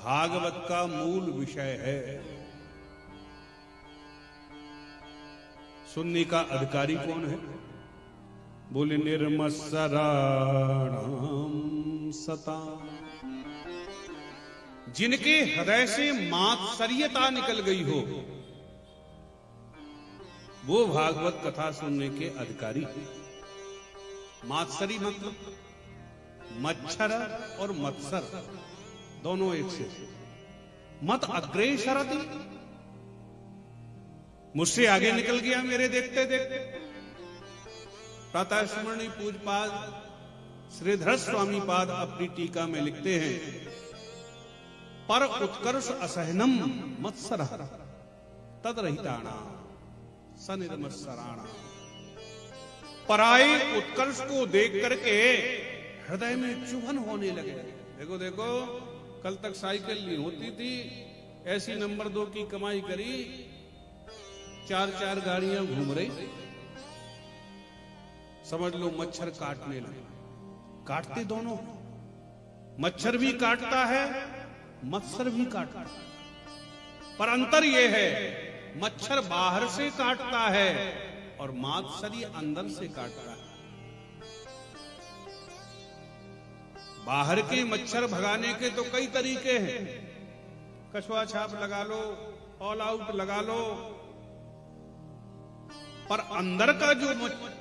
भागवत का मूल विषय है। सुनने का अधिकारी कौन है? बोले निर्मत्सराणाम सता, जिनके हृदय से मात्सर्यता निकल गई हो, वो भागवत कथा सुनने के अधिकारी। मात्सरी मतलब मच्छर और मत्सर दोनों एक से। मत अग्रे शरति, मुझसे आगे निकल गया मेरे देखते देखते। प्रातः स्मरणी पूज्यपाद श्रीधर स्वामी पाद अपनी टीका में लिखते हैं, पर उत्कर्ष असहनम मत्सर तदरहिताणा सनिर्मत्सराणा। पराये उत्कर्ष को देख करके हृदय में चुभन होने लगे। देखो देखो, कल तक साइकिल नहीं होती थी, ऐसी नंबर 2 की कमाई करी, 4 गाड़ियां घूम रही, समझ लो मच्छर काटने लगे। काटते दोनों, मच्छर भी काटता है, मत्सर भी काटता है, पर अंतर यह है मच्छर बाहर से काटता है और मात्सरी अंदर से काटता है। बाहर के मच्छर भगाने के तो कई तरीके हैं, कछुआ छाप लगा लो, ऑल आउट लगा लो, पर अंदर का जो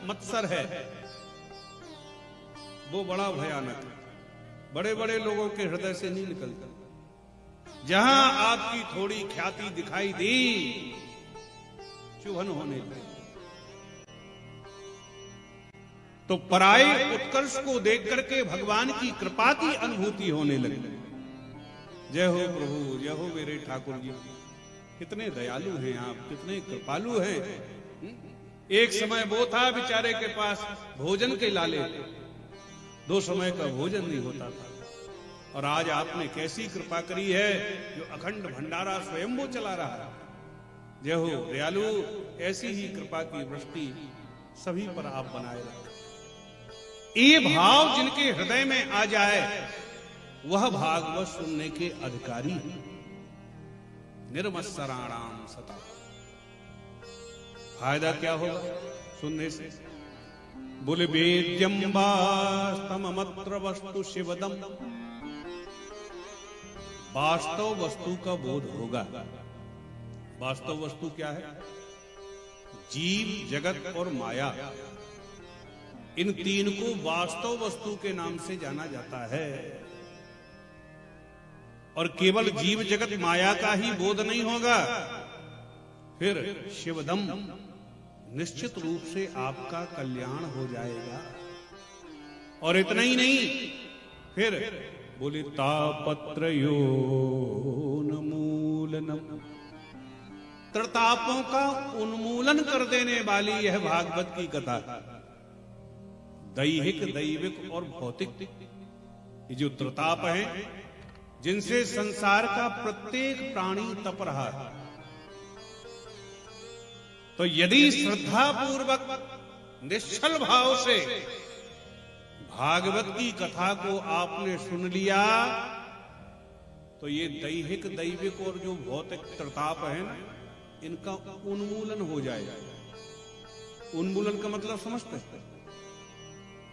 मत्सर है वो बड़ा भयानक है। बड़े बड़े लोगों के हृदय से नहीं निकलता। जहां आपकी थोड़ी ख्याति दिखाई दी, चुभन होने लगी। तो पराये उत्कर्ष को देख करके भगवान की कृपा की अनुभूति होने लगी। जय हो प्रभु, जय हो मेरे ठाकुर जी, कितने दयालु हैं आप, कितने कृपालु हैं। एक समय वो था बेचारे के पास भोजन के लाले, 2 समय का भोजन नहीं होता था, और आज आपने कैसी कृपा करी है जो अखंड भंडारा स्वयं वो चला रहा है। जय हो दयालु, ऐसी ही कृपा की वृष्टि सभी पर आप बनाए रखें। ये भाव जिनके हृदय में आ जाए वह भागवत सुनने के अधिकारी है। निर्मत्सराणाम सता। फायदा क्या होगा सुनने से? बोले वेद्यम वास्तमत्र वस्तु शिवदम, वास्तव वस्तु का बोध होगा। वास्तव वस्तु क्या है? जीव, जगत और माया, इन 3 को वास्तव वस्तु के नाम से जाना जाता है। और केवल जीव जगत माया का ही बोध नहीं होगा, फिर शिवदम, निश्चित रूप से आपका कल्याण हो जाएगा। और इतना ही नहीं, फिर बोले तापत्रयोन्मूलनम, त्रितापों का उन्मूलन कर देने वाली यह भागवत की कथा। दैहिक, दैविक और भौतिक, ये जो त्रिताप हैं जिनसे संसार का प्रत्येक प्राणी तप रहा है। तो यदि श्रद्धा पूर्वक निश्चल भाव से भागवत की कथा को आपने सुन लिया, तो ये दैहिक, दैविक और जो भौतिक त्रिताप है ना, इनका उन्मूलन हो जाएगा। उन्मूलन का मतलब समझते हैं?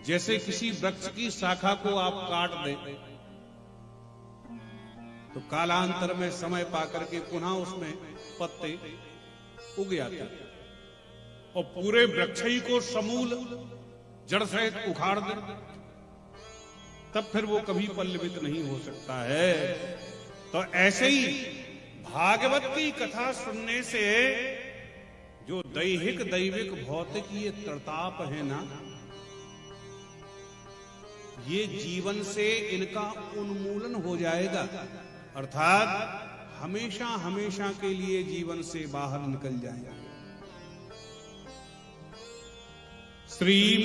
जैसे किसी वृक्ष की शाखा को आप काट दें तो कालांतर में समय पाकर के पुनः उसमें पत्ते उग जाते हैं, और पूरे वृक्ष ही को समूल जड़ सहित उखाड़ दे, तब फिर वो कभी पल्लवित नहीं हो सकता है। तो ऐसे ही भागवत की कथा सुनने से जो दैहिक, दैविक, भौतिक ये त्रिताप है ना, ये जीवन से इनका उन्मूलन हो जाएगा, अर्थात हमेशा हमेशा के लिए जीवन से बाहर निकल जाएगा। श्रीमद्